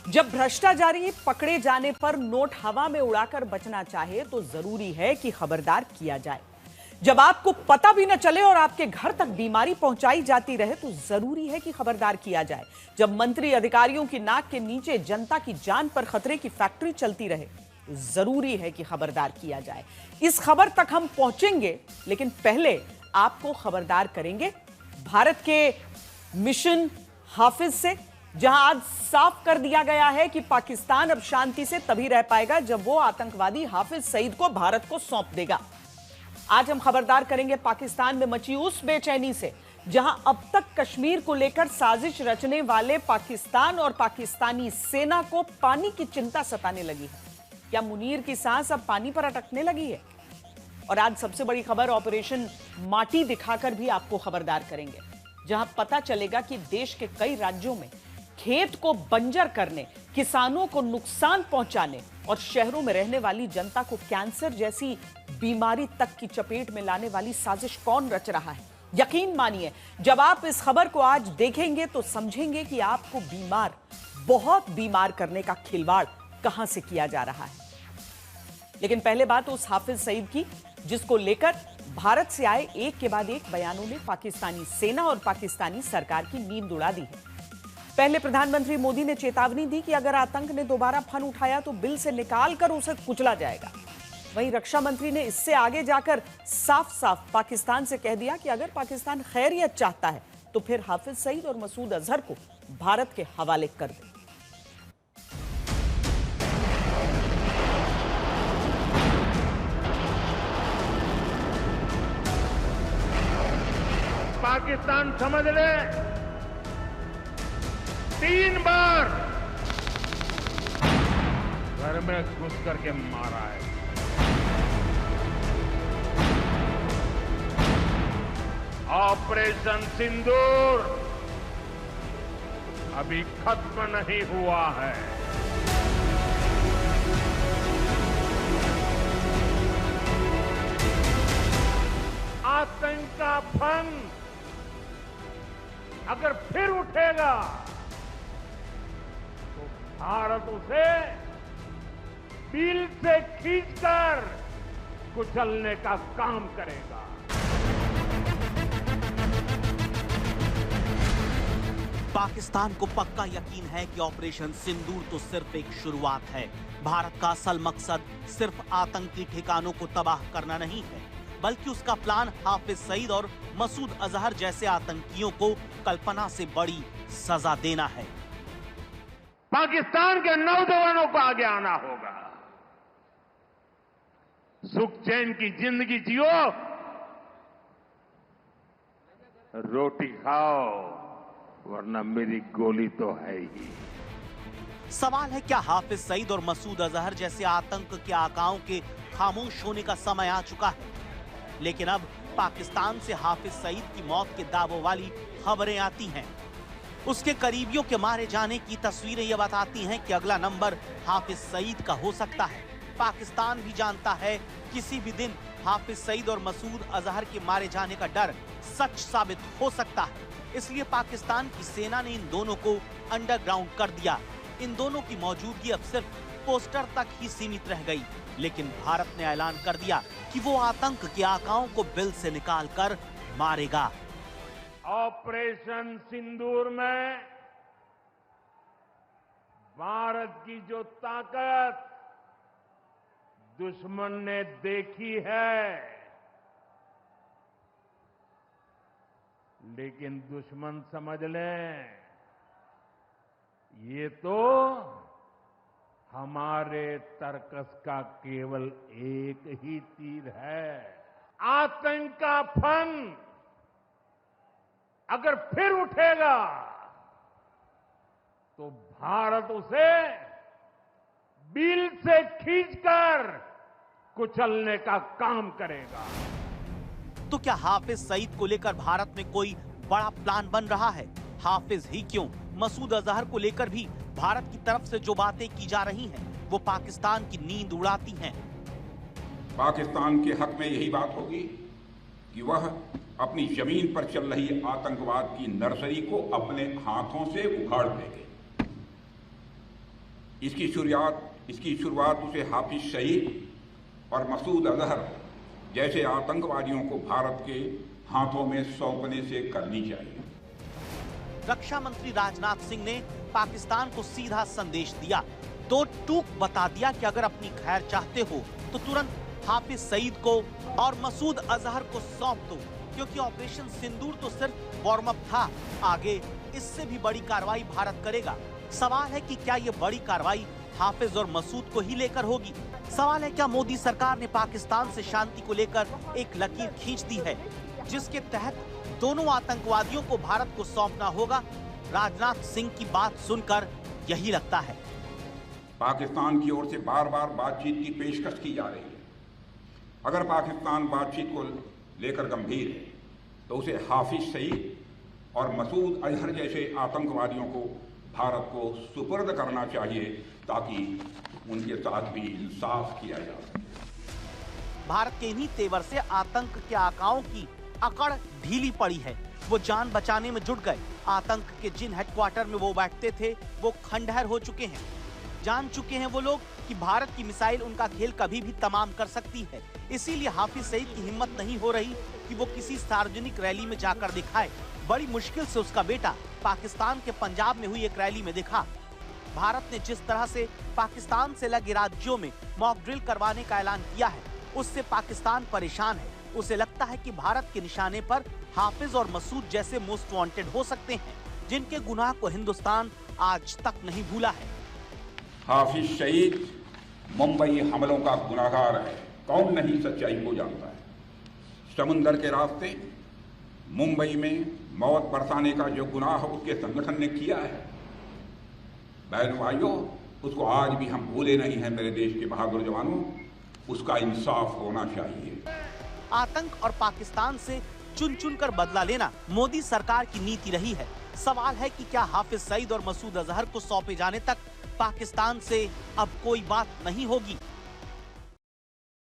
जब भ्रष्टाचारी पकड़े जाने पर नोट हवा में उड़ाकर बचना चाहे तो जरूरी है कि खबरदार किया जाए। जब आपको पता भी न चले और आपके घर तक बीमारी पहुंचाई जाती रहे तो जरूरी है कि खबरदार किया जाए। जब मंत्री अधिकारियों की नाक के नीचे जनता की जान पर खतरे की फैक्ट्री चलती रहे तो जरूरी है कि खबरदार किया जाए। इस खबर तक हम पहुंचेंगे, लेकिन पहले आपको खबरदार करेंगे भारत के मिशन हाफिज से, जहां आज साफ कर दिया गया है कि पाकिस्तान अब शांति से तभी रह पाएगा जब वो आतंकवादी हाफिज सईद को भारत को सौंप देगा। आज हम खबरदार करेंगे पाकिस्तान में मची उस बेचैनी से, जहां अब तक कश्मीर को लेकर साजिश रचने वाले पाकिस्तान और पाकिस्तानी सेना को पानी की चिंता सताने लगी है। क्या मुनीर की सांस अब पानी पर अटकने लगी है? और आज सबसे बड़ी खबर, ऑपरेशन माटी दिखाकर भी आपको खबरदार करेंगे, जहां पता चलेगा कि देश के कई राज्यों में खेत को बंजर करने, किसानों को नुकसान पहुंचाने और शहरों में रहने वाली जनता को कैंसर जैसी बीमारी तक की चपेट में लाने वाली साजिश कौन रच रहा है। यकीन मानिए, जब आप इस खबर को आज देखेंगे तो समझेंगे कि आपको बीमार, बहुत बीमार करने का खिलवाड़ कहां से किया जा रहा है। लेकिन पहले बात उस हाफिज सईद की, जिसको लेकर भारत से आए एक के बाद एक बयानों ने पाकिस्तानी सेना और पाकिस्तानी सरकार की नींद उड़ा दी है। पहले प्रधानमंत्री मोदी ने चेतावनी दी कि अगर आतंक ने दोबारा फन उठाया तो बिल से निकालकर उसे कुचला जाएगा। वहीं रक्षा मंत्री ने इससे आगे जाकर साफ साफ पाकिस्तान से कह दिया कि अगर पाकिस्तान खैरियत चाहता है तो फिर हाफिज सईद और मसूद अजहर को भारत के हवाले कर दे। पाकिस्तान समझ ले, 3 बार घर में घुस करके मारा है। ऑपरेशन सिंदूर अभी खत्म नहीं हुआ है। आतंक का फन अगर फिर उठेगा तो भारत उसे बिल से खींचकर कुचलने का काम करेगा। पाकिस्तान को पक्का यकीन है कि ऑपरेशन सिंदूर तो सिर्फ एक शुरुआत है। भारत का असल मकसद सिर्फ आतंकी ठिकानों को तबाह करना नहीं है, बल्कि उसका प्लान हाफिज सईद और मसूद अजहर जैसे आतंकियों को कल्पना से बड़ी सजा देना है। पाकिस्तान के नौजवानों को आगे आना होगा। सुख चैन की जिंदगी जियो, रोटी खाओ, वरना मेरी गोली तो है ही। सवाल है, क्या हाफिज सईद और मसूद अजहर जैसे आतंक के आकाओं के खामोश होने का समय आ चुका है? लेकिन अब पाकिस्तान से हाफिज सईद की मौत के दावों वाली खबरें आती हैं। उसके करीबियों के मारे जाने की तस्वीरें ये बताती हैं कि अगला नंबर हाफिज सईद का हो सकता है। पाकिस्तान भी जानता है किसी भी दिन हाफिज सईद और मसूद अजहर के मारे जाने का डर सच साबित हो सकता है। इसलिए पाकिस्तान की सेना ने इन दोनों को अंडरग्राउंड कर दिया। इन दोनों की मौजूदगी अब सिर्फ पोस्टर तक ही सीमित रह गई, लेकिन भारत ने ऐलान कर दिया कि वो आतंक के आकाओं को बिल से निकालकर मारेगा। ऑपरेशन सिंदूर में भारत की जो ताकत दुश्मन ने देखी है, लेकिन दुश्मन समझ लें, ये तो हमारे तर्कस का केवल एक ही तीर है। आतंक का फन अगर फिर उठेगा तो भारत उसे बिल से खींचकर कुचलने का काम करेगा। तो क्या हाफिज सईद को लेकर भारत में कोई बड़ा प्लान बन रहा है? हाफिज ही क्यों, मसूद अजहर को लेकर भी भारत की तरफ से जो बातें की जा रही हैं, वो पाकिस्तान की नींद उड़ाती हैं। पाकिस्तान के हक में यही बात होगी कि वह अपनी जमीन पर चल रही आतंकवाद की नर्सरी को अपने हाथों से उखाड़ देंगे। इसकी शुरुआत उसे हाफिज सईद और मसूद अजहर जैसे आतंकवादियों को भारत के हाथों में सौंपने से करनी चाहिए। रक्षा मंत्री राजनाथ सिंह ने पाकिस्तान को सीधा संदेश दिया, दो टूक बता दिया कि अगर अपनी खैर चाहते हो तो तुरंत हाफिज सईद को और मसूद अजहर को सौंप दो, क्योंकि ऑपरेशन सिंदूर तो सिर्फ वार्म अप था, आगे इससे भी बड़ी कार्रवाई भारत करेगा। सवाल है कि क्या ये बड़ी कार्रवाई हाफिज और मसूद को ही लेकर होगी? सवाल है क्या मोदी सरकार ने पाकिस्तान से शांति को लेकर एक लकीर खींच दी है, जिसके तहत दोनों आतंकवादियों को भारत को सौंपना होगा? राजनाथ सिंह की बात सुनकर यही लगता है। पाकिस्तान की ओर से बार बार बातचीत की पेशकश की जा रही है। अगर पाकिस्तान बातचीत को लेकर गंभीर है तो उसे हाफिज सईद और मसूद अजहर जैसे आतंकवादियों को भारत को सुपुर्द करना चाहिए, ताकि उनके साथ भी इंसाफ किया जा सके। भारत के इन्हीं तेवर से आतंक के आकाओं की अकड़ ढीली पड़ी है। वो जान बचाने में जुट गए। आतंक के जिन हेडक्वार्टर में वो बैठते थे वो खंडहर हो चुके हैं। जान चुके हैं वो लोग कि भारत की मिसाइल उनका खेल कभी भी तमाम कर सकती है। इसीलिए हाफिज सईद की हिम्मत नहीं हो रही कि वो किसी सार्वजनिक रैली में जाकर दिखाए। बड़ी मुश्किल से उसका बेटा पाकिस्तान के पंजाब में हुई एक रैली में दिखा। भारत ने जिस तरह से पाकिस्तान से लगे राज्यों में मॉक ड्रिल करवाने का ऐलान किया है, उससे पाकिस्तान परेशान है। उसे लगता है कि भारत के निशाने पर हाफिज और मसूद जैसे मोस्ट वांटेड हो सकते हैं, जिनके गुनाह को हिंदुस्तान आज तक नहीं भूला है। हाफिज सईद मुंबई हमलों का गुनाहगार है, कौन नहीं सच्चाई को जानता है। समुंदर के रास्ते मुंबई में मौत बरसाने का जो गुनाह उसके संगठन ने किया है, बहनों भाइयों, उसको आज भी हम भूले नहीं हैं। मेरे देश के बहादुर जवानों, उसका इंसाफ होना चाहिए। आतंक और पाकिस्तान से चुन चुन कर बदला लेना मोदी सरकार की नीति रही है। सवाल है कि क्या हाफिज सईद और मसूद अजहर को सौंपे जाने तक पाकिस्तान से अब कोई बात नहीं होगी?